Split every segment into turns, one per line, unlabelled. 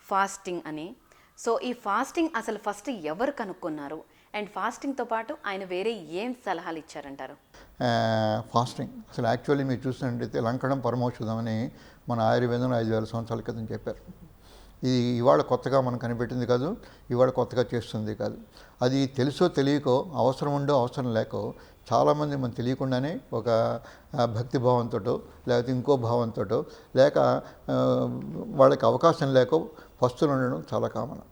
Fasting అని. So ఈ fasting అసలు ఫస్ట్ ఎవరు కనుక్కున్నారు అండ్ ఫాస్టింగ్తో పాటు ఆయన వేరే ఏం సలహాలు ఇచ్చారంటారు?
ఫాస్టింగ్ అసలు యాక్చువల్లీ మీరు చూసినట్టయితే లంకడం పరమౌషధం అని మన ఆయుర్వేదంలో 5,000 సంవత్సరాల క్రితం చెప్పారు. ఇది ఇవాళ కొత్తగా మనం కనిపెట్టింది కాదు, ఇవాళ కొత్తగా చేస్తుంది కాదు. అది తెలుసో తెలియకో, అవసరం ఉండో అవసరం లేకో చాలామంది మనం తెలియకుండానే ఒక భక్తి భావంతో లేకపోతే ఇంకో భావంతో లేక వాళ్ళకి అవకాశం లేక పస్తులు ఉండడం చాలా కామన్.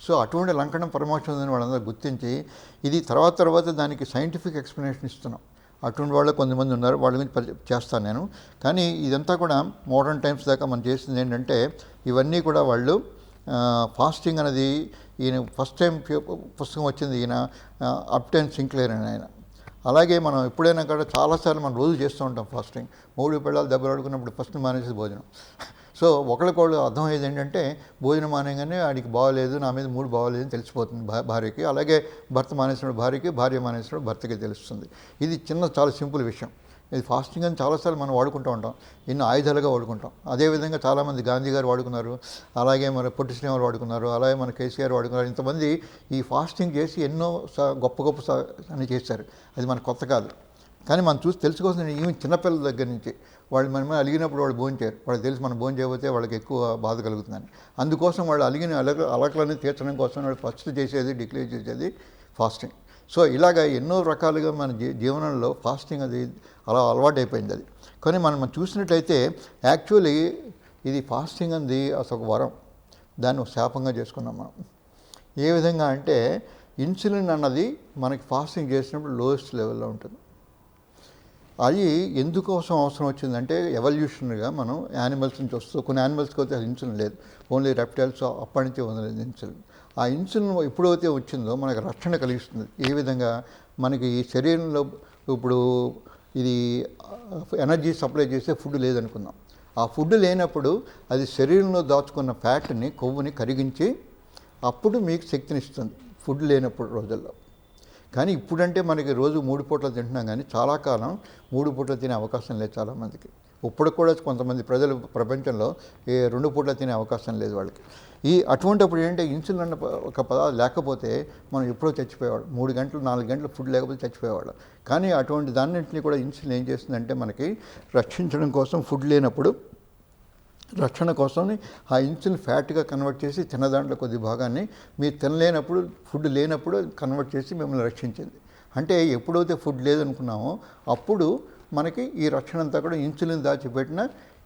సో అటువంటి లంకణం పరమౌషధం వాళ్ళందరూ గుర్తించి ఇది తర్వాత దానికి సైంటిఫిక్ ఎక్స్ప్లెనేషన్ ఇస్తున్నాం. అటువంటి వాళ్ళు కొంతమంది ఉన్నారు, వాళ్ళ గురించి చేస్తాను నేను. కానీ ఇదంతా కూడా మోడర్న్ టైమ్స్ దాకా మనం చేసింది ఏంటంటే ఇవన్నీ కూడా వాళ్ళు ఫాస్టింగ్ అనేది ఈయన ఫస్ట్ టైం పుస్తకం వచ్చింది ఈయన అప్టెన్ సింక్లేర్ అని ఆయన. అలాగే మనం ఎప్పుడైనా కూడా చాలాసార్లు మనం రోజు చేస్తూ ఉంటాం ఫాస్టింగ్. 3 పిల్లలు దెబ్బలు ఆడుకున్నప్పుడు ఫస్ట్ మానేసి భోజనం. సో ఒకళ్ళకొళ్ళు అర్థమయ్యేది ఏంటంటే భోజనం మానేగానే ఆడికి బాగోలేదు, నా మీద మూడు బాగోలేదు అని తెలిసిపోతుంది భార్యకి. అలాగే భర్త మానేసినప్పుడు భార్యకి, భార్య మానేసినప్పుడు భర్తకి తెలుస్తుంది. ఇది చాలా సింపుల్ విషయం. ఇది ఫాస్టింగ్ అని చాలాసార్లు మనం వాడుకుంటూ ఉంటాం, ఎన్నో ఆయుధాలుగా వాడుకుంటాం. అదేవిధంగా చాలామంది గాంధీ గారు వాడుకున్నారు, అలాగే మన పొట్టి శ్రీనివారు వాడుకున్నారు, అలాగే మన కేసీఆర్ వాడుకున్నారు. ఇంతమంది ఈ ఫాస్టింగ్ చేసి ఎన్నో గొప్ప అని చేశారు. అది మనకు కొత్త కాదు. కానీ మనం చూసి తెలుసుకోవాల్సిన ఈవెన్ చిన్నపిల్లల దగ్గర నుంచి వాళ్ళు మన మీద అలిగినప్పుడు వాళ్ళు భోంచేయరు. వాళ్ళకి తెలిసి మనం భోజనం చేయకపోతే వాళ్ళకి ఎక్కువ బాధ కలుగుతుందని. అందుకోసం వాళ్ళు అలిగిన అలకలని తీర్చడం కోసం వాళ్ళు ఫస్ట్ చేసేది డిక్లేర్ చేసేది ఫాస్టింగ్. సో ఇలాగ ఎన్నో రకాలుగా మన జీవనంలో ఫాస్టింగ్ అది అలా అలవాటు అయిపోయింది. అది కానీ మనం చూసినట్లయితే యాక్చువల్లీ ఇది ఫాస్టింగ్ అనేది అసలు ఒక వరం, దాన్ని ఒక శాపంగా చేసుకున్నాం మనం. ఏ విధంగా అంటే ఇన్సులిన్ అన్నది మనకి ఫాస్టింగ్ చేసినప్పుడు లోయెస్ట్ లెవెల్లో ఉంటుంది. అది ఎందుకోసం అవసరం వచ్చిందంటే ఎవల్యూషనరీగా మనం యానిమల్స్ నుంచి వస్తూ, కొన్ని యానిమల్స్కి అయితే ఇన్సులిన్ లేదు, ఓన్లీ రెప్టైల్స్ అప్పటి నుంచి వదలేదు ఇన్సులిన్. ఆ ఇన్సులిన్ ఎప్పుడైతే వచ్చిందో మనకు రక్షణ కలిగిస్తుంది. ఏ విధంగా మనకి ఈ శరీరంలో ఇప్పుడు ఇది ఎనర్జీ సప్లై చేసే ఫుడ్ లేదనుకుందాం. ఆ ఫుడ్ లేనప్పుడు అది శరీరంలో దాచుకున్న ఫ్యాట్ని, కొవ్వుని కరిగించి అప్పుడు మీకు శక్తిని ఇస్తుంది ఫుడ్ లేనప్పుడు రోజుల్లో. కానీ ఇప్పుడంటే మనకి రోజు 3 పూటలు తింటున్నాం, కానీ చాలా కాలం 3 పూటలు తినే అవకాశం లేదు చాలామందికి. ఇప్పుడు కూడా కొంతమంది ప్రజలు ప్రపంచంలో 2 పూటలు తినే అవకాశం లేదు వాళ్ళకి. అటువంటిప్పుడు ఏంటంటే ఇన్సులిన్ అన్న ఒక పదార్థం లేకపోతే మనం ఎప్పుడో చచ్చిపోయేవాళ్ళం. 3 గంటలు 4 గంటలు ఫుడ్ లేకపోతే చచ్చిపోయేవాళ్ళం. కానీ అటువంటి దాన్నింటినీ కూడా ఇన్సులిన్ ఏం చేస్తుందంటే మనకి రక్షించడం కోసం, ఫుడ్ లేనప్పుడు రక్షణ కోసం ఆ ఇన్సులిన్ ఫ్యాట్గా కన్వర్ట్ చేసి తిన్నదాంట్లో కొద్ది భాగాన్ని మీరు తినలేనప్పుడు, ఫుడ్ లేనప్పుడు కన్వర్ట్ చేసి మిమ్మల్ని రక్షించింది. అంటే ఎప్పుడైతే ఫుడ్ లేదనుకున్నామో అప్పుడు మనకి ఈ రక్షణ అంతా కూడా ఇన్సులిన్ దాచిపెట్టిన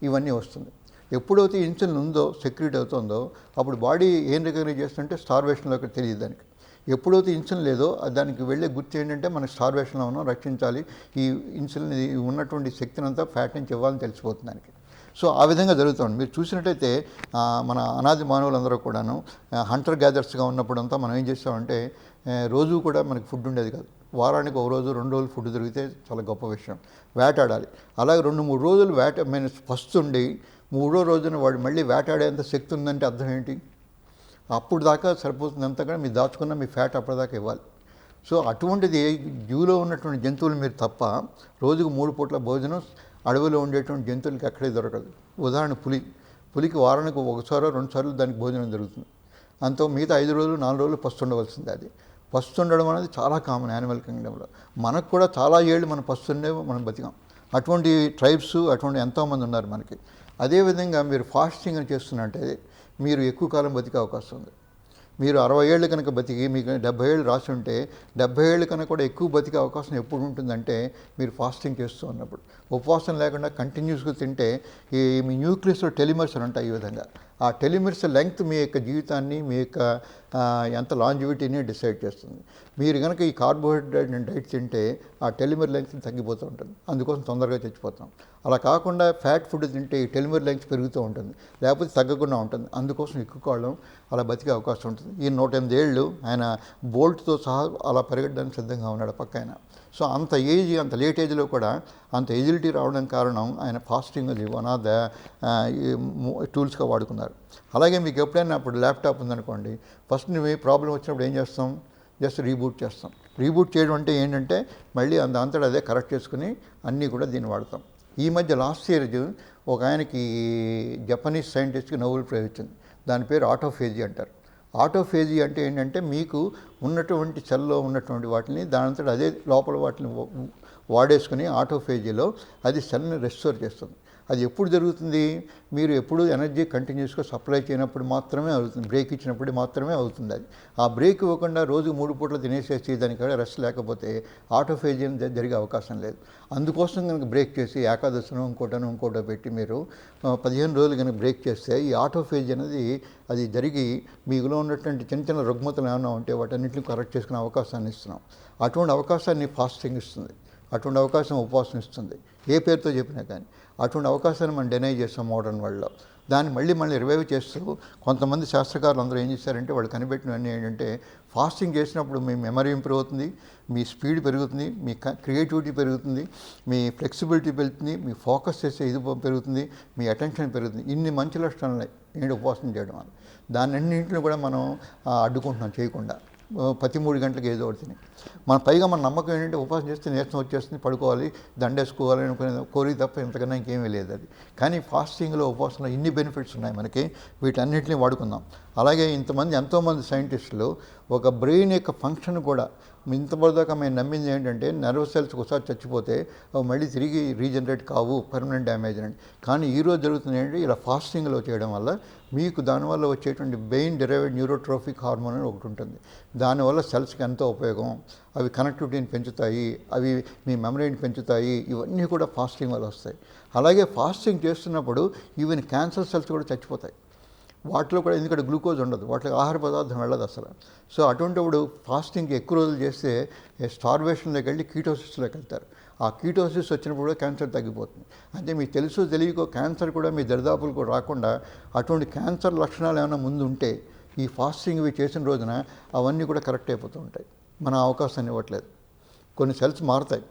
ఇవన్నీ వస్తుంది. ఎప్పుడైతే ఇన్సులిన్ ఉందో, సెక్రెట్ అవుతుందో అప్పుడు బాడీ ఏం రికగ్నైజ్ చేస్తుంటే స్టార్వేషన్లోకి తెలియదు దానికి. ఎప్పుడైతే ఇన్సులిన్ లేదో దానికి వెళ్ళే గుర్తు ఏంటంటే మనకి స్టార్వేషన్లో ఉన్నాం, రక్షించాలి, ఈ ఇన్సులిన్ ఉన్నటువంటి శక్తిని అంతా ఫ్యాట్ నుంచి ఇవ్వాలని తెలిసిపోతుంది దానికి. సో ఆ విధంగా జరుగుతుంది. మీరు చూసినట్టయితే మన అనాది మానవులందరూ కూడాను హంటర్ గ్యాదర్స్గా ఉన్నప్పుడంతా మనం ఏం చేస్తామంటే రోజు కూడా మనకి ఫుడ్ ఉండేది కాదు. వారానికి 1 రోజు 2 రోజులు ఫుడ్ దొరికితే చాలా గొప్ప విషయం. వేటాడాలి. అలాగే 2-3 రోజులు ఫస్ట్ ఉండి 3వ రోజున వాడు మళ్ళీ వేటాడేంత శక్తి ఉందంటే అర్థం ఏంటి? అప్పుడు దాకా సరిపోతుంది అంతా కూడా మీరు దాచుకున్న మీ ఫ్యాట్ అప్పటిదాకా ఇవ్వాలి. సో అటువంటిది జూలో ఉన్నటువంటి జంతువులు మీరు తప్ప రోజుకు 3 పూట్ల భోజనం అడవిలో ఉండేటువంటి జంతువులకి ఎక్కడే దొరకదు. ఉదాహరణ పులికి వారానికి 1 సారో 2 సార్లు దానికి భోజనం దొరుకుతుంది. అంత మిగతా 5 రోజులు 4 రోజులు పస్తుండవలసింది. అది పస్తుండడం అనేది చాలా కామన్ యానిమల్ కింగ్డమ్లో. మనకు కూడా చాలా ఏళ్ళు మనం పస్తుండే మనం బతికాం. అటువంటి ట్రైబ్స్ అటువంటి ఎంతోమంది ఉన్నారు మనకి. అదేవిధంగా మీరు ఫాస్టింగ్ అని చేస్తున్నట్టే మీరు ఎక్కువ కాలం బతికే అవకాశం ఉంది. మీరు 60 ఏళ్ళు కనుక బతికి మీకు 70 ఏళ్ళు రాసి ఉంటే 70 ఏళ్ళు కనుక కూడా ఎక్కువ బతికే అవకాశం ఎప్పుడు ఉంటుందంటే మీరు ఫాస్టింగ్ చేస్తూ ఉన్నప్పుడు. ఉపవాసం లేకుండా కంటిన్యూస్గా తింటే మీ న్యూక్లియస్లో టెలిమర్స్ అని ఉంటాయి. ఈ విధంగా ఆ టెలిమర్స్ లెంగ్త్ మీ యొక్క జీవితాన్ని, మీ యొక్క ఎంత లాంజివిటీని డిసైడ్ చేస్తుంది. మీరు కనుక ఈ కార్బోహైడ్రేట్ డైట్ తింటే ఆ టెలిమర్ లెంగ్త్ తగ్గిపోతూ ఉంటుంది, అందుకోసం తొందరగా చచ్చిపోతాం. అలా కాకుండా ఫ్యాట్ ఫుడ్ తింటే ఈ టెలిమర్ లెంగ్త్ పెరుగుతూ ఉంటుంది, లేకపోతే తగ్గకుండా ఉంటుంది. అందుకోసం ఎక్కువ కాలం అలా బతికే అవకాశం ఉంటుంది. ఈ 108 ఏళ్ళు ఆయన బోల్ట్తో సహా అలా పెరగడానికి సిద్ధంగా ఉన్నాడు పక్కన. సో అంత లేట్ ఏజ్లో కూడా అంత ఎజిలిటీ రావడానికి కారణం ఆయన ఫాస్టింగ్ అది వన్ ఆఫ్ ద టూల్స్గా వాడుకున్నారు. అలాగే మీకు ఎప్పుడైనా అప్పుడు ల్యాప్టాప్ ఉందనుకోండి, ఫస్ట్ నువ్వు ప్రాబ్లం వచ్చినప్పుడు ఏం చేస్తాం? జస్ట్ రీబూట్ చేస్తాం. రీబూట్ చేయడం అంటే ఏంటంటే మళ్ళీ అంతటా అదే కరెక్ట్ చేసుకుని అన్నీ కూడా దీన్ని వాడతాం. ఈ మధ్య లాస్ట్ ఇయర్ ఒక ఆయనకి జపనీస్ సైంటిస్ట్కి నోబెల్ ప్రైజ్ వచ్చింది. దాని పేరు ఆటోఫేజీ అంటారు. ఆటోఫేజీ అంటే ఏంటంటే మీకు ఉన్నటువంటి సెల్లో ఉన్నటువంటి వాటిని దానంతట అదే లోపల వాటిని వాడేసుకుని ఆటోఫేజీలో అది సెల్ని రెస్టోర్ చేస్తుంది. అది ఎప్పుడు జరుగుతుంది? మీరు ఎప్పుడు ఎనర్జీ కంటిన్యూస్గా సప్లై చేయనప్పుడు మాత్రమే అవుతుంది, బ్రేక్ ఇచ్చినప్పుడు మాత్రమే అవుతుంది. అది ఆ బ్రేక్ ఇవ్వకుండా రోజు 3 పూటలు తినేసేసి దానికి రెస్ట్ లేకపోతే ఆటోఫేజీ జరిగే అవకాశం లేదు. అందుకోసం కనుక బ్రేక్ చేసి ఏకాదశినో ఇంకోటో పెట్టి మీరు 15 రోజులు కనుక బ్రేక్ చేస్తే ఈ ఆటోఫేజీ అనేది అది జరిగి మీలో ఉన్నటువంటి చిన్న చిన్న రుగ్మతలు ఏమైనా ఉంటే వాటన్నింటిని కరెక్ట్ చేసుకునే అవకాశాన్ని ఇస్తున్నాం. అటువంటి అవకాశాన్ని ఫాస్టింగ్ ఇస్తుంది, అటువంటి అవకాశం ఉపవాసం ఇస్తుంది, ఏ పేరుతో చెప్పినా కానీ. అటువంటి అవకాశాన్ని మనం డినై చేస్తాం మోడర్న్ వరల్డ్లో. దాన్ని మళ్ళీ రివైవ్ చేస్తూ కొంతమంది శాస్త్రకారులు అందరూ ఏం చేశారంటే వాళ్ళు కనిపెట్టినవన్నీ ఏంటంటే ఫాస్టింగ్ చేసినప్పుడు మీ మెమరీ ఇంప్రూవ్ అవుతుంది, మీ స్పీడ్ పెరుగుతుంది, మీ క్రియేటివిటీ పెరుగుతుంది, మీ ఫ్లెక్సిబిలిటీ పెరుగుతుంది, మీ ఫోకస్ చేసే ఇది పెరుగుతుంది, మీ అటెన్షన్ పెరుగుతుంది. ఇన్ని మంచి లక్షణాలు ఉన్నాయి ఏంటి ఉపవాసం చేయడం వల్ల. దాన్ని అన్నింటిని కూడా మనం అడ్డుకుంటున్నాం చేయకుండా. ప్రతి 3 గంటలకు ఏదో ఒకటి తిని పైగా మన నమ్మకం ఏంటంటే ఉపవాసం చేస్తే నీరసం వచ్చేస్తుంది, పడుకోవాలి, దండేసుకోవాలి అనుకునే కోరిక తప్ప ఇంతకన్నా ఇంకేమీ లేదు అది. కానీ ఫాస్టింగ్లో ఉపవాసంలో ఇన్ని బెనిఫిట్స్ ఉన్నాయి మనకి, వీటన్నిటిని వాడుకుందాం. అలాగే ఎంతోమంది సైంటిస్టులు ఒక బ్రెయిన్ యొక్క ఫంక్షన్ కూడా ఇంతవరదాకా మేము నమ్మింది ఏంటంటే నర్వస్ సెల్స్ ఒకసారి చచ్చిపోతే అవి మళ్ళీ తిరిగి రీజనరేట్ కావు, పర్మనెంట్ డ్యామేజ్ అని. కానీ ఈరోజు జరుగుతుంది ఏంటంటే ఇలా ఫాస్టింగ్లో చేయడం వల్ల మీకు దానివల్ల వచ్చేటువంటి బ్రెయిన్ డిరైవ్డ్ న్యూరోట్రోఫిక్ హార్మోన్ అని ఒకటి ఉంటుంది. దానివల్ల సెల్స్కి ఎంతో ఉపయోగం. అవి కనెక్టివిటీని పెంచుతాయి, అవి మీ మెమరీని పెంచుతాయి. ఇవన్నీ కూడా ఫాస్టింగ్ వల్ల వస్తాయి. అలాగే ఫాస్టింగ్ చేస్తున్నప్పుడు ఈవెన్ క్యాన్సర్ సెల్స్ కూడా చచ్చిపోతాయి వాటిలో కూడా, ఎందుకంటే గ్లూకోజ్ ఉండదు, వాటికి ఆహార పదార్థం వెళ్ళదు అసలు. సో అటువంటిప్పుడు ఫాస్టింగ్కి ఎక్కువ రోజులు చేస్తే స్టార్వేషన్లోకి వెళ్ళి కీటోసిస్లోకి వెళ్తారు. ఆ కీటోసిస్ వచ్చినప్పుడు కూడా క్యాన్సర్ తగ్గిపోతుంది. అంటే మీకు తెలియకో క్యాన్సర్ కూడా మీ దరిదాపులకు రాకుండా అటువంటి క్యాన్సర్ లక్షణాలు ఏమైనా ముందు ఉంటే ఈ ఫాస్టింగ్ ఇవి చేసిన రోజున అవన్నీ కూడా కరెక్ట్ అయిపోతూ ఉంటాయి. మన అవకాశాన్ని ఇవ్వట్లేదు. కొన్ని సెల్స్ మారుతాయి,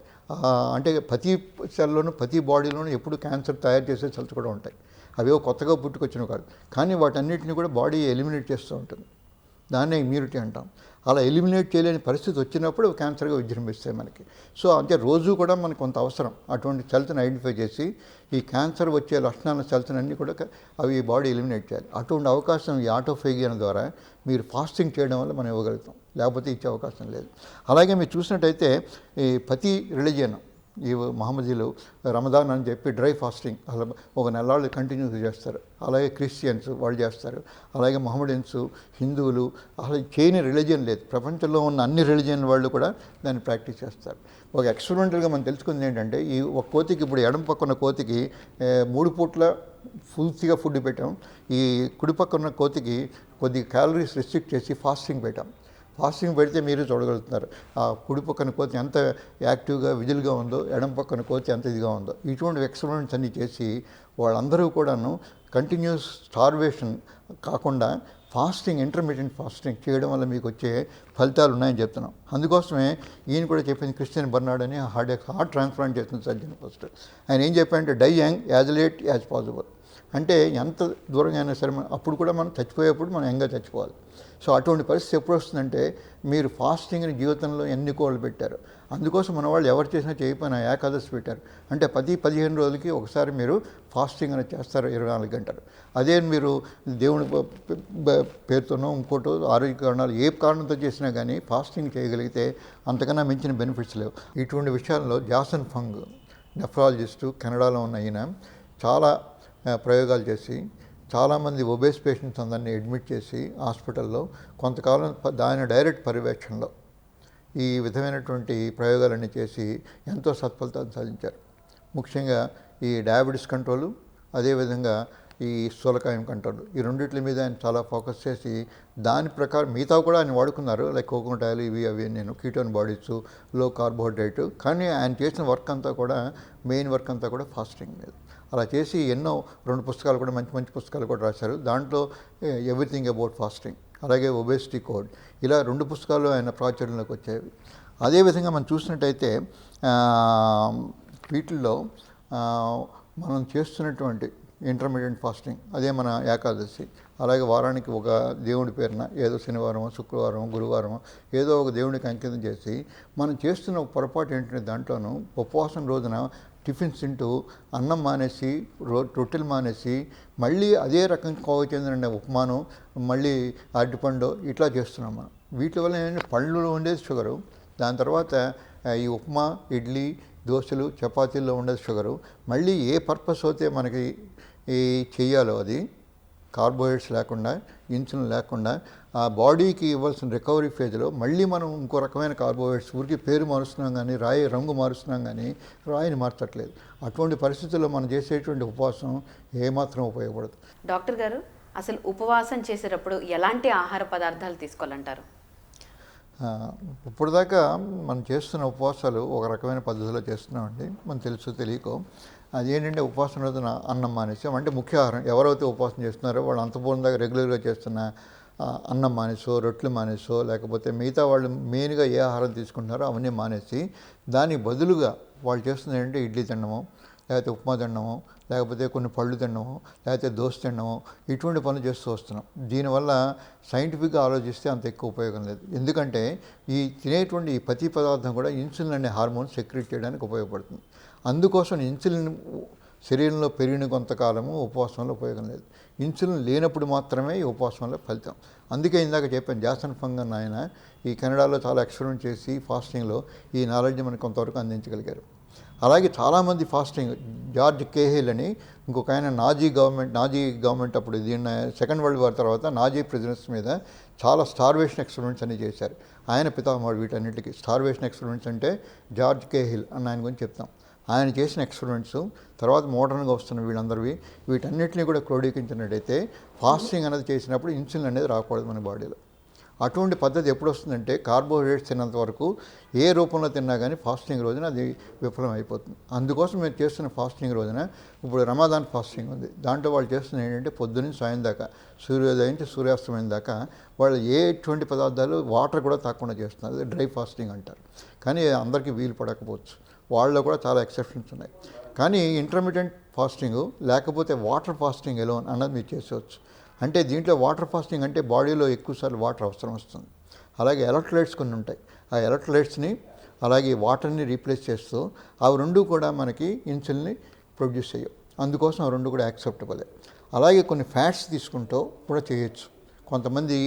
అంటే ప్రతి సెల్లోనూ ప్రతి బాడీలోనూ ఎప్పుడు క్యాన్సర్ తయారు చేసే సెల్స్ కూడా ఉంటాయి. అవేవో కొత్తగా పుట్టుకొచ్చినవి కాదు, కానీ వాటన్నిటిని కూడా బాడీ ఎలిమినేట్ చేస్తూ ఉంటుంది. దాన్నే ఇమ్యూనిటీ అంటాం. అలా ఎలిమినేట్ చేయలేని పరిస్థితి వచ్చినప్పుడు క్యాన్సర్గా విజృంభిస్తాయి మనకి. సో అంటే రోజు కూడా మనకు కొంత అవసరం అటువంటి సెల్స్ని ఐడెంటిఫై చేసి ఈ క్యాన్సర్ వచ్చే లక్షణాల సెల్స్ని అన్నీ కూడా అవి బాడీ ఎలిమినేట్ చేయాలి. అటువంటి అవకాశం ఈ ఆటోఫేజీ ద్వారా మీరు ఫాస్టింగ్ చేయడం వల్ల మనం ఇవ్వగలుగుతాం, లేకపోతే ఇచ్చే అవకాశం లేదు. అలాగే మీరు చూసినట్టయితే ఈ ప్రతి రిలీజియన్, ఈ మహమ్మదీలు రమదాన్ అని చెప్పి డ్రై ఫాస్టింగ్ అలా ఒక నెలలు కంటిన్యూగా చేస్తారు. అలాగే క్రిస్టియన్స్ వాళ్ళు చేస్తారు. అలాగే మొహమ్మడియన్స్, హిందువులు, అసలు చేయని రిలీజియన్ లేదు. ప్రపంచంలో ఉన్న అన్ని రిలీజియన్ వాళ్ళు కూడా దాన్ని ప్రాక్టీస్ చేస్తారు. ఒక ఎక్స్పెరిమెంటల్గా మనం తెలుసుకుంది ఏంటంటే ఈ ఒక కోతికి, ఇప్పుడు ఎడమ పక్కన కోతికి 3 పూట్ల పూర్తిగా ఫుడ్ పెట్టాం. ఈ కుడి పక్కన కోతికి కొద్దిగా క్యాలరీస్ రెస్ట్రిక్ట్ చేసి ఫాస్టింగ్ పెట్టాం. ఫాస్టింగ్ పెడితే మీరు చూడగలుగుతున్నారు ఆ కుడి పక్కన కోతి ఎంత యాక్టివ్గా విజిల్గా ఉందో, ఎడమ పక్కన కోతి ఎంత ఇదిగా ఉందో. ఇటువంటి ఎక్స్పెరిమెంట్స్ అన్నీ చేసి వాళ్ళందరూ కూడాను కంటిన్యూస్ స్టార్వేషన్ కాకుండా ఫాస్టింగ్, ఇంటర్మీడియట్ ఫాస్టింగ్ చేయడం వల్ల మీకు వచ్చే ఫలితాలు ఉన్నాయని చెప్తున్నాం. అందుకోసమే ఈయన కూడా చెప్పింది, క్రిస్టియన్ బర్నార్డ్ అని హార్ట్ ట్రాన్స్ప్లాంట్ చేస్తుంది సర్జన్ ఫస్ట్. ఆయన ఏం చెప్పారంటే die young as late as possible. అంటే ఎంత దూరంగా అయినా సరే అప్పుడు కూడా మనం చచ్చిపోయేప్పుడు మనం యంగ్గా చచ్చిపోవాలి. సో అటువంటి పరిస్థితి ఎప్పుడు వస్తుందంటే మీరు ఫాస్టింగ్ని జీవితంలో ఎన్ని కోళ్ళు పెట్టారు. అందుకోసం మన వాళ్ళు ఎవరు చేసినా చేయకపోయినా ఏకాదశి పెట్టారు. అంటే 10-15 రోజులకి ఒకసారి మీరు ఫాస్టింగ్ అనేది చేస్తారు 24 గంటలు. అదే మీరు దేవుని పేరుతోనో ఇంకోటో ఆరోగ్య కారణాలు ఏ కారణంతో చేసినా కానీ ఫాస్టింగ్ చేయగలిగితే అంతకన్నా మించిన బెనిఫిట్స్ లేవు. ఇటువంటి విషయాల్లో జాసన్ ఫంగ్ నెఫ్రాలజిస్టు కెనడాలో ఉన్న ఈయన చాలా ప్రయోగాలు చేసి చాలామంది ఒబేస్ పేషెంట్స్ అందరినీ అడ్మిట్ చేసి హాస్పిటల్లో కొంతకాలం దాని డైరెక్ట్ పర్యవేక్షణలో ఈ విధమైనటువంటి ప్రయోగాలన్నీ చేసి ఎంతో సత్ఫలితాన్ని సాధించారు. ముఖ్యంగా ఈ డయాబెటీస్ కంట్రోలు, అదేవిధంగా ఈ స్థూలకాయం కంట్రోల్, ఈ రెండిట్ల మీద ఆయన చాలా ఫోకస్ చేసి దాని ప్రకారం మిగతా కూడా ఆయన వాడుకున్నారు. లైక్ కోకోనట్ ఆయిల్, ఇవి అవి నేను కీటోన్ బాడీస్, లో కార్బోహైడ్రేట్. కానీ ఆయన చేసిన వర్క్ అంతా కూడా మెయిన్ వర్క్ అంతా కూడా ఫాస్టింగ్ మీద. అలా చేసి ఎన్నో 2 పుస్తకాలు కూడా మంచి పుస్తకాలు కూడా రాశారు. దాంట్లో ఎవ్రీథింగ్ అబౌట్ ఫాస్టింగ్, అలాగే ఒబేసిటీ కోడ్, ఇలా 2 పుస్తకాలు ఆయన ప్రాచుర్యంలోకి వచ్చేవి. అదేవిధంగా మనం చూసినట్టయితే వీటిల్లో మనం చేస్తున్నటువంటి ఇంటర్మీడియట్ ఫాస్టింగ్, అదే మన ఏకాదశి, అలాగే వారానికి ఒక దేవుడి పేరున ఏదో శనివారం, శుక్రవారం, గురువారం ఏదో ఒక దేవుడికి అంకితం చేసి మనం చేస్తున్న పొరపాటు ఏంటంటే దాంట్లోనూ ఉపవాసం రోజున టిఫిన్స్ తింటూ అన్నం మానేసి రొట్టెలు మానేసి మళ్ళీ అదే రకం కోవ చెందిన ఉప్మాను మళ్ళీ అరటిపండు ఇట్లా చేస్తున్నాం మనం. వీటి వల్ల ఏంటంటే పళ్ళులో ఉండేది షుగరు, దాని తర్వాత ఈ ఉప్మా, ఇడ్లీ, దోశలు, చపాతీల్లో ఉండేది షుగరు. మళ్ళీ ఏ పర్పస్ అయితే మనకి ఈ చెయ్యాలో అది కార్బోహైడ్రేట్స్ లేకుండా, ఇన్సులిన్ లేకుండా ఆ బాడీకి ఇవ్వాల్సిన రికవరీ ఫేజ్లో మళ్ళీ మనం ఇంకో రకమైన కార్బోహైడ్రేట్స్ ఊరికి పేరు మారుస్తున్నాం కానీ, రాయి రంగు మారుస్తున్నాం కానీ రాయిని మార్చట్లేదు. అటువంటి పరిస్థితుల్లో మనం చేసేటువంటి ఉపవాసం ఏమాత్రం ఉపయోగపడదు.
డాక్టర్ గారు, అసలు ఉపవాసం చేసేటప్పుడు ఎలాంటి ఆహార పదార్థాలు తీసుకోవాలంటారు?
ఇప్పుడు దాకా మనం చేస్తున్న ఉపవాసాలు ఒక రకమైన పద్ధతిలో చేస్తున్నామండి, మనం తెలుసు తెలియకో. అదేంటంటే ఉపవాసం రోజున అన్నం మానేసాం. అంటే ముఖ్య ఆహారం ఎవరైతే ఉపవాసం చేస్తున్నారో వాళ్ళు అంతపూర్వం దాకా రెగ్యులర్గా చేస్తున్న అన్నం మానేసో, రొట్టెలు మానేసో, లేకపోతే మిగతా వాళ్ళు మెయిన్గా ఏ ఆహారం తీసుకుంటున్నారో అవన్నీ మానేసి దానికి బదులుగా వాళ్ళు చేస్తుంది ఏంటంటే ఇడ్లీ తినడము, లేకపోతే ఉప్మా తినడము, లేకపోతే కొన్ని పళ్ళు తినడము, లేకపోతే దోశ తినడము, ఇటువంటి పనులు చేస్తూ వస్తున్నాం. దీనివల్ల సైంటిఫిక్గా ఆలోచిస్తే అంత ఎక్కువ ఉపయోగం లేదు. ఎందుకంటే ఈ తినేటువంటి ఈ ప్రతి పదార్థం కూడా ఇన్సులిన్ అనే హార్మోన్ సెక్రెట్ చేయడానికి ఉపయోగపడుతుంది. అందుకోసం ఇన్సులిన్ శరీరంలో పెరిగిన కొంతకాలము ఉపవాసంలో ఉపయోగం లేదు. ఇన్సులిన్ లేనప్పుడు మాత్రమే ఈ ఉపవాసంలో ఫలితం. అందుకే ఇందాక చెప్పాను, జాసన్ ఫంగన్ ఆయన ఈ కెనడాలో చాలా ఎక్స్పెరిమెంట్ చేసి ఫాస్టింగ్లో ఈ నాలెడ్జ్ మనకు కొంతవరకు అందించగలిగారు. అలాగే చాలామంది ఫాస్టింగ్, జార్జ్ కేహిల్ అని ఇంకొక ఆయన నాజీ గవర్నమెంట్ అప్పుడు దీన్ని సెకండ్ వరల్డ్ వార్ తర్వాత నాజీ ప్రిజనర్స్ మీద చాలా స్టార్వేషన్ ఎక్స్పెరిమెంట్స్ అన్ని చేశారు. ఆయన పితామహుడు వీటన్నిటికీ. స్టార్వేషన్ ఎక్స్పెరిమెంట్స్ అంటే జార్జ్ కేహిల్ అని ఆయన గురించి చెప్తాం. ఆయన చేసిన ఎక్స్పెరిమెంట్స్ తర్వాత మోడర్న్గా వస్తున్న వీటన్నిటిని కూడా క్రోడీకరించినట్టయితే ఫాస్టింగ్ అనేది చేసినప్పుడు ఇన్సులిన్ అనేది రాకూడదు మన బాడీలో. అటువంటి పద్ధతి ఎప్పుడు వస్తుందంటే కార్బోహైడ్రేట్స్ తిన్నంత వరకు ఏ రూపంలో తిన్నా కానీ ఫాస్టింగ్ రోజున అది విఫలం అయిపోతుంది. అందుకోసం మేము చేస్తున్న ఫాస్టింగ్ రోజున ఇప్పుడు రమదాన్ ఫాస్టింగ్ ఉంది. దాంట్లో వాళ్ళు చేస్తున్న ఏంటంటే పొద్దున్న సాయం దాకా, సూర్యోదయం నుంచి సూర్యాస్తమయం దాకా వాళ్ళు ఎటువంటి పదార్థాలు వాటర్ కూడా తాకుండా చేస్తున్నారు. అది డ్రై ఫాస్టింగ్ అంటారు. కానీ అందరికీ వీలు పడకపోవచ్చు, వాళ్ళలో కూడా చాలా ఎక్సెప్షన్స్ ఉన్నాయి. కానీ ఇంటర్మీడియట్ ఫాస్టింగ్ లేకపోతే వాటర్ ఫాస్టింగ్ ఎలోన్ అన్నది మీరు చేసేవచ్చు. అంటే దీంట్లో వాటర్ ఫాస్టింగ్ అంటే బాడీలో ఎక్కువసార్లు వాటర్ అవసరం వస్తుంది. అలాగే ఎలక్ట్రోలైట్స్ కొన్ని ఉంటాయి. ఆ ఎలక్ట్రోలైట్స్ని అలాగే వాటర్ని రీప్లేస్ చేస్తూ అవి రెండు కూడా మనకి ఇన్సులిన్ని ప్రొడ్యూస్ చేయవు. అందుకోసం అవి రెండు కూడా యాక్సెప్టబులే. అలాగే కొన్ని ఫ్యాట్స్ తీసుకుంటూ కూడా చేయొచ్చు. కొంతమంది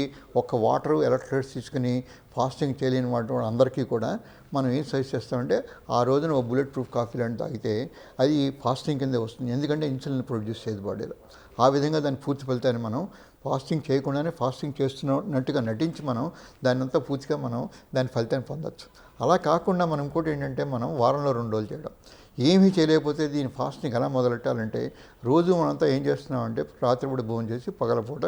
ఒక్క వాటరు, ఎలక్ట్రోలైట్స్ తీసుకుని ఫాస్టింగ్ చేయలేని అందరికీ కూడా మనం ఏం సజెస్ట్ చేస్తామంటే ఆ రోజున ఒక బుల్లెట్ ప్రూఫ్ కాఫీ లాంటి తాగితే అది ఫాస్టింగ్ కిందే వస్తుంది. ఎందుకంటే ఇన్సులిన్ ప్రొడ్యూస్ చేయదు బాడీలో. ఆ విధంగా దాని పూర్తి ఫలితాన్ని మనం ఫాస్టింగ్ చేయకుండానే ఫాస్టింగ్ చేస్తున్నట్టుగా నటించి మనం దాన్నంతా పూర్తిగా మనం దాని ఫలితాన్ని పొందొచ్చు. అలా కాకుండా మనం ఇంకోటి ఏంటంటే మనం వారంలో 2 రోజులు చేయడం. ఏమీ చేయలేకపోతే దీని ఫాస్టింగ్ ఎలా మొదలెట్టాలంటే రోజు మనంతా ఏం చేస్తున్నామంటే రాత్రిపూట భోజనం చేసి పగలపూట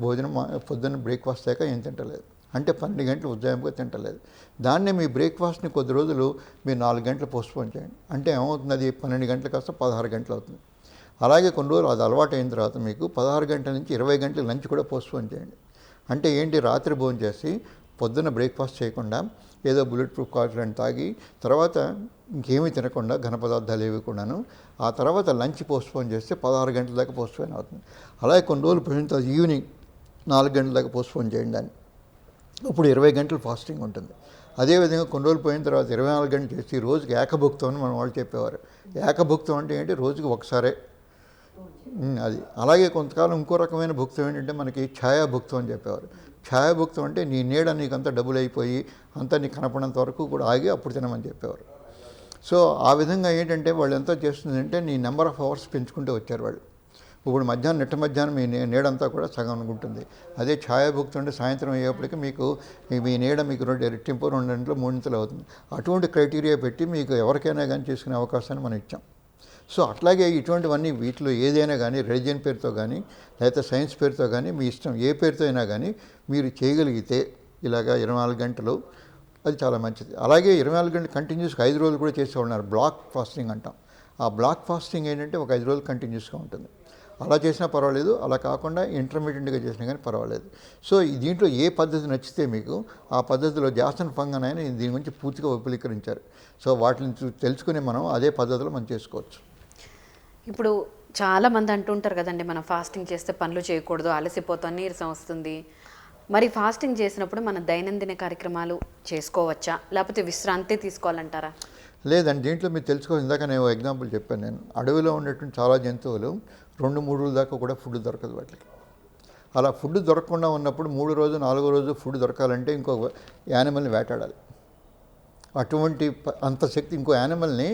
భోజనం పొద్దున్న బ్రేక్ఫాస్ట్ దాకా ఏం తింటలేదు. అంటే 12 గంటలు ఉజ్జాయింపుగా తింటలేదు. దాన్నే మీ బ్రేక్ఫాస్ట్ని కొద్ది రోజులు మీరు 4 గంటలు పోస్ట్పోన్ చేయండి. అంటే ఏమవుతుంది, అది 12 గంటలు కాస్త 16 గంటలు అవుతుంది. అలాగే కొన్ని రోజులు అది అలవాటు అయిన తర్వాత మీకు 16 గంటల నుంచి 20 గంటల లంచ్ కూడా పోస్ట్పోన్ చేయండి. అంటే ఏంటి, రాత్రి భోజనం చేసి పొద్దున్న బ్రేక్ఫాస్ట్ చేయకుండా ఏదో బుల్లెట్ ప్రూఫ్ కాఫీ అని తాగి తర్వాత ఇంకేమీ తినకుండా ఘన పదార్థాలు ఏవి కూడాను ఆ తర్వాత లంచ్ పోస్ట్పోన్ చేస్తే 16 గంటల దాకా పోస్ట్పోన్ అవుతుంది. అలాగే కొన్ని రోజులు పోయిన తర్వాత ఈవినింగ్ 4 గంటల దాకా పోస్ట్పోన్ చేయండి దాన్ని. ఇప్పుడు 20 గంటలు ఫాస్టింగ్ ఉంటుంది. అదేవిధంగా కొన్ని రోజులు పోయిన తర్వాత 24 గంటలు చేసి రోజుకి ఏకభుక్తం అని మన వాళ్ళు చెప్పేవారు. ఏకభుక్తం అంటే ఏంటి, రోజుకి ఒకసారే అది. అలాగే కొంతకాలం ఇంకో రకమైన భుక్తం ఏంటంటే మనకి ఛాయాభుక్తం అని చెప్పేవారు. ఛాయాభుక్తం అంటే నీ నీడ నీకంతా డబుల్ అయిపోయి అంతా నీ కనపడినంత వరకు కూడా ఆగి అప్పుడు తినమని చెప్పేవారు. సో ఆ విధంగా ఏంటంటే వాళ్ళు ఎంత చేస్తుందంటే నీ నెంబర్ ఆఫ్ అవర్స్ పెంచుకుంటూ వచ్చారు వాళ్ళు. ఇప్పుడు మధ్యాహ్నం మీ నీడంతా కూడా సగం ఉంటుంది. అదే ఛాయాభుక్తం అంటే సాయంత్రం అయ్యేప్పటికీ మీ నీడ మీకు రెట్టింపు 2 గంటలు 3 గంటలు అవుతుంది. అటువంటి క్రైటీరియా పెట్టి మీకు ఎవరికైనా కానీ చేసుకునే అవకాశాన్ని మనం ఇచ్చాం. సో అట్లాగే ఇటువంటివన్నీ వీటిలో ఏదైనా కానీ రిలీజియన్ పేరుతో కానీ లేకపోతే సైన్స్ పేరుతో కానీ మీ ఇష్టం ఏ పేరుతో అయినా కానీ మీరు చేయగలిగితే ఇలాగా 24 గంటలు అది చాలా మంచిది. అలాగే 24 గంటలు కంటిన్యూస్గా 5 రోజులు కూడా చేసేవాళ్ళన్నారు. బ్లాక్ ఫాస్టింగ్ అంటాం. ఆ బ్లాక్ ఫాస్టింగ్ ఏంటంటే ఒక 5 రోజులు కంటిన్యూస్గా ఉంటుంది. అలా చేసినా పర్వాలేదు, అలా కాకుండా ఇంటర్మీడియట్గా చేసినా కానీ పర్వాలేదు. సో దీంట్లో ఏ పద్ధతి నచ్చితే మీకు ఆ పద్ధతిలో జాసన్ ఫంగన్ ఆయన దీని గురించి పూర్తిగా విపులీకరించారు. సో వాటిని తెలుసుకుని మనం అదే పద్ధతిలో మనం చేసుకోవచ్చు.
ఇప్పుడు చాలామంది అంటుంటారు కదండి, మనం ఫాస్టింగ్ చేస్తే పనులు చేయకూడదు, అలసిపోతాం, నీరసం వస్తుంది. మరి ఫాస్టింగ్ చేసినప్పుడు మన దైనందిన కార్యక్రమాలు చేసుకోవచ్చా, లేకపోతే విశ్రాంతి తీసుకోవాలంటారా?
లేదండి, దీంట్లో మీరు తెలుసుకోవాలి. ఇందాక నేను ఎగ్జాంపుల్ చెప్పాను. నేను అడవిలో ఉన్నటువంటి చాలా జంతువులు 2-3 రోజుల దాకా కూడా ఫుడ్ దొరకదు వాటికి. అలా ఫుడ్ దొరకకుండా ఉన్నప్పుడు 3 రోజు 4 రోజు ఫుడ్ దొరకాలంటే ఇంకొక యానిమల్ని వేటాడాలి. అటువంటి అంత శక్తి ఇంకో యానిమల్ని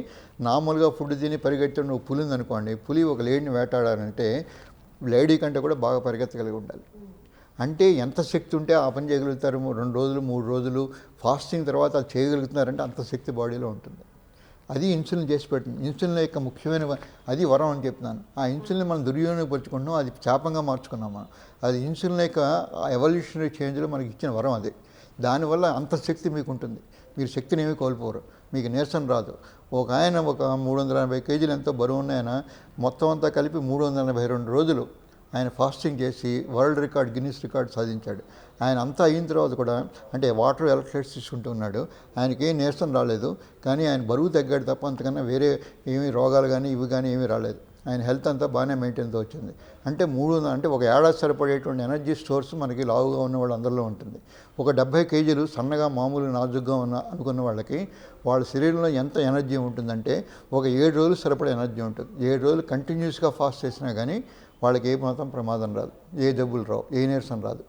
నార్మల్గా ఫుడ్ తిని పరిగెత్తే నువ్వు పులి ఉందనుకోండి, పులి ఒక లేడీని వేటాడాలంటే లేడీ కంటే కూడా బాగా పరిగెత్తగలిగి ఉండాలి. అంటే ఎంత శక్తి ఉంటే ఆ పని చేయగలుగుతారు. 2 రోజులు 3 రోజులు ఫాస్టింగ్ తర్వాత అది చేయగలుగుతున్నారంటే అంత శక్తి బాడీలో ఉంటుంది. అది ఇన్సులిన్ చేసి పెట్టింది. ఇన్సులిన్ యొక్క ముఖ్యమైన అది వరం అని చెప్తున్నాను. ఆ ఇన్సులిన్ మనం దుర్వినియోగపరుచుకుంటున్నాం, అది శాపంగా మార్చుకున్నాం మనం. అది ఇన్సులిన్ యొక్క ఎవల్యూషనరీ చేంజ్లో మనకి ఇచ్చిన వరం అది. దానివల్ల అంత శక్తి మీకు ఉంటుంది. మీరు శక్తిని ఏమీ కోల్పోరు, మీకు నీరసం రాదు. ఒక ఆయన ఒక 380 కేజీలు ఎంతో బరువు ఉన్నాయన మొత్తం అంతా కలిపి 382 రోజులు ఆయన ఫాస్టింగ్ చేసి వరల్డ్ రికార్డ్, గిన్నిస్ రికార్డ్ సాధించాడు. ఆయన అంతా అయిన తర్వాత కూడా అంటే వాటర్ ఎలక్ట్రోలైట్స్ తీసుకుంటూ ఉన్నాడు. ఆయనకి ఏం నీరసం రాలేదు, కానీ ఆయన బరువు తగ్గాడు తప్ప అంతకన్నా వేరే ఏమీ రోగాలు కానీ ఇవి కానీ ఏమీ రాలేదు. ఆయన హెల్త్ అంతా బాగానే మెయింటైన్తో వచ్చింది. అంటే ఒక ఏడాది సరిపడేటువంటి ఎనర్జీ స్టోర్స్ మనకి లావుగా ఉన్న వాళ్ళందరిలో ఉంటుంది. ఒక 70 కేజీలు సన్నగా మామూలు నాజుగ్గా అనుకున్న వాళ్ళకి వాళ్ళ శరీరంలో ఎంత ఎనర్జీ ఉంటుందంటే ఒక 7 రోజులు సరిపడే ఎనర్జీ ఉంటుంది. 7 రోజులు కంటిన్యూస్గా ఫాస్ట్ చేసినా కానీ వాళ్ళకి ఏ మాత్రం ప్రమాదం రాదు, ఏ జబ్బులు రావు, ఏ నీరసం రాదు.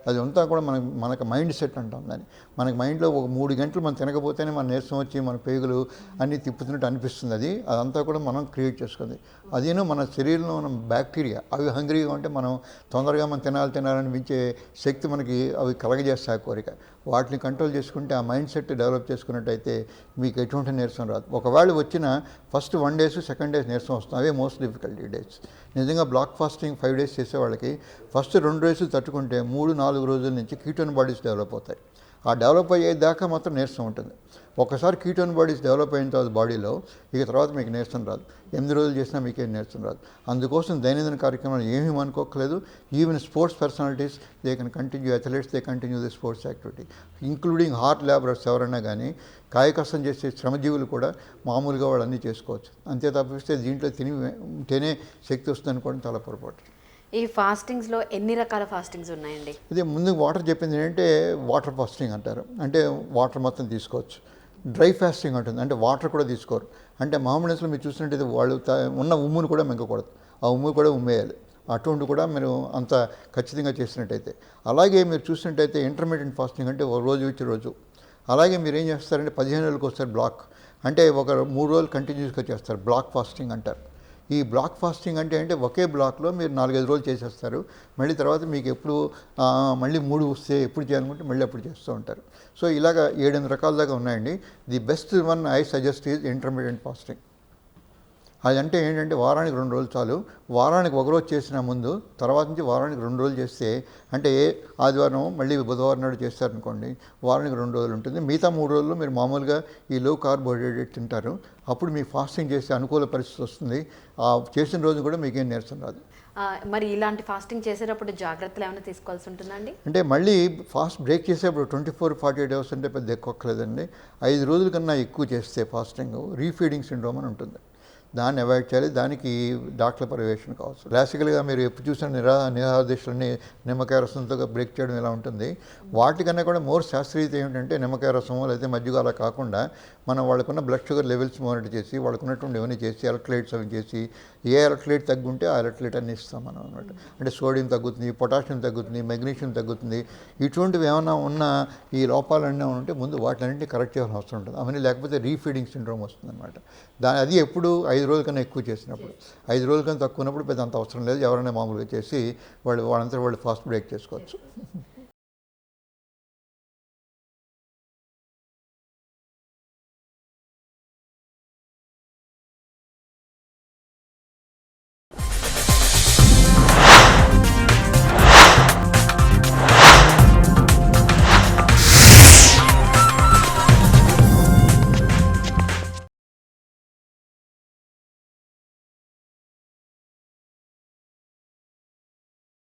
అది అంతా కూడా మనకు మైండ్ సెట్ అంటాం దాన్ని. మనకి మైండ్లో ఒక 3 గంటలు మనం తినకపోతేనే మన నీరసం వచ్చి మన పేగులు అన్నీ తిప్పుతున్నట్టు అనిపిస్తుంది. అదంతా కూడా మనం క్రియేట్ చేసుకుంది. అదేనో మన శరీరంలో ఉన్న బ్యాక్టీరియా, అవి హంగ్రీగా ఉంటే మనం తొందరగా మనం తినాలనిపించే శక్తి మనకి అవి కలగజేస్తాయి కోరిక. వాటిని కంట్రోల్ చేసుకుంటే ఆ మైండ్ సెట్ డెవలప్ చేసుకున్నట్టయితే మీకు ఎటువంటి నీరసం రాదు. ఒకవేళ వచ్చిన ఫస్ట్ 1 డేస్, సెకండ్ డేస్ నీరసం వస్తుంది. అవే మోస్ట్ డిఫికల్ట్ డేస్. నిజంగా బ్లాక్ ఫాస్టింగ్ 5 డేస్ చేసే వాళ్ళకి ఫస్ట్ 2 డేస్ తట్టుకుంటే 3-4 రోజుల నుంచి కీటోన్ బాడీస్ డెవలప్ అవుతాయి. ఆ డెవలప్ అయ్యేదాకా మాత్రం నీరసం ఉంటుంది. ఒకసారి కీటోన్ బాడీస్ డెవలప్ అయిన తర్వాత బాడీలో ఇక తర్వాత మీకు నీరసం రాదు. 8 రోజులు చేసినా మీకేం నీరసం రాదు. అందుకోసం దైనందిన కార్యక్రమాలు ఏమీ అనుకోకలేదు. Even sports personalities they can continue, athletes they continue the sports activity, including hard labourers ఎవరైనా కానీ కాయకష్టం చేసే శ్రమజీవులు కూడా మామూలుగా వాళ్ళు అన్నీ చేసుకోవచ్చు. అంతే తప్పిస్తే దీంట్లో తినే శక్తి వస్తుంది అనుకోవడం చాలా పొరపాటు.
ఈ ఫాస్టింగ్స్లో ఎన్ని రకాల ఫాస్టింగ్స్ ఉన్నాయండి?
ఇదే ముందు వాటర్ చెప్పింది ఏంటంటే వాటర్ ఫాస్టింగ్ అంటారు. అంటే వాటర్ మొత్తం తీసుకోవచ్చు. డ్రై ఫాస్టింగ్ ఉంటుంది, అంటే వాటర్ కూడా తీసుకోరు. అంటే మామూలుగా మీరు చూసినట్టయితే వాళ్ళు ఉన్న ఉమ్మును కూడా మింగకూడదు, ఆ ఉమ్ము కూడా ఉమ్మేయాలి. అటువంటి కూడా మీరు అంత ఖచ్చితంగా చేసినట్టయితే. అలాగే మీరు చూసినట్టయితే ఇంటర్మీడియట్ ఫాస్టింగ్ అంటే ఒక రోజు ఇచ్చి రోజు. అలాగే మీరు ఏం చేస్తారంటే 15 రోజులకు వస్తారు బ్లాక్, అంటే ఒక 3 రోజులు కంటిన్యూస్గా చేస్తారు. బ్లాక్ ఫాస్టింగ్ అంటారు. ఈ బ్లాక్ ఫాస్టింగ్ అంటే ఒకే బ్లాక్లో మీరు 4-5 రోజులు చేసేస్తారు. మళ్ళీ తర్వాత మీకు ఎప్పుడు మళ్ళీ 3 వస్తే ఎప్పుడు చేయాలనుకుంటే మళ్ళీ అప్పుడు చేస్తూ ఉంటారు. సో ఇలాగ 7-8 రకాల దాకా ఉన్నాయండి. The best one I suggest is intermediate fasting. అదంటే ఏంటంటే వారానికి 2 రోజులు చాలు. వారానికి 1 రోజు చేసిన ముందు, తర్వాత నుంచి వారానికి 2 రోజులు చేస్తే, అంటే ఆదివారం మళ్ళీ బుధవారం నాడు చేస్తారనుకోండి, వారానికి 2 రోజులు ఉంటుంది. మిగతా 3 రోజులు మీరు మామూలుగా ఈ లో కార్బోహైడ్రేట్ తింటారు. అప్పుడు మీ ఫాస్టింగ్ చేసే అనుకూల పరిస్థితి వస్తుంది. ఆ చేసిన రోజు కూడా మీకేం నీరసం రాదు.
మరి ఇలాంటి ఫాస్టింగ్ చేసేటప్పుడు జాగ్రత్తలు ఏమైనా తీసుకోవాల్సి ఉంటుందండి?
అంటే మళ్ళీ ఫాస్ట్ బ్రేక్ చేసేప్పుడు 24-48 అవర్స్ అంటే పెద్ద ఎక్కువలేదండి. 5 రోజుల కన్నా ఎక్కువ చేస్తే ఫాస్టింగ్ రీఫీడింగ్ సిండ్రోమ్ అని ఉంటుంది. దాన్ని అవాయిడ్ చేయాలి. దానికి డాక్టర్ పర్యవేక్షణ కావచ్చు. క్లాసికల్గా మీరు ఎప్పుడు చూసిన నిరాదేశాలని నిమ్మకాయ రసంతో బ్రేక్ చేయడం ఇలా ఉంటుంది. వాటికన్నా కూడా మోర్ శాస్త్రీయత ఏమిటంటే నిమ్మకాయ రసము లేదా మజ్జిగ అలా కాకుండా మనం వాళ్ళకున్న బ్లడ్ షుగర్ లెవెల్స్ మానిటర్ చేసి, వాళ్ళకు ఉన్నటువంటి ఇవన్నీ చేసి, ఎలక్ట్రోలైట్స్ అవి చేసి, ఏ ఎలక్ట్రోలైట్ తగ్గుంటే ఆ ఎలక్ట్రోలైట్ అన్ని ఇస్తాం మనం అనమాట. అంటే సోడియం తగ్గుతుంది, పొటాషియం తగ్గుతుంది, మెగ్నీషియం తగ్గుతుంది. ఇటువంటివి ఏమైనా ఉన్న ఈ లోపాలన్నీ ఉంటే ముందు వాటిలన్నింటినీ కరెక్ట్ చేయాల్సిన అవసరం ఉంటుంది. అవన్నీ లేకపోతే రీఫీడింగ్ సిండ్రోమ్ వస్తుంది అనమాట. అది ఎప్పుడు 5 రోజుల కన్నా ఎక్కువ చేసినప్పుడు. 5 రోజుల కన్నా తక్కువ ఉన్నప్పుడు పెద్ద అంత అవసరం లేదు. ఎవరైనా మామూలుగా చేసి వాళ్ళంతా వాళ్ళు ఫాస్ట్ బ్రేక్ చేసుకోవచ్చు.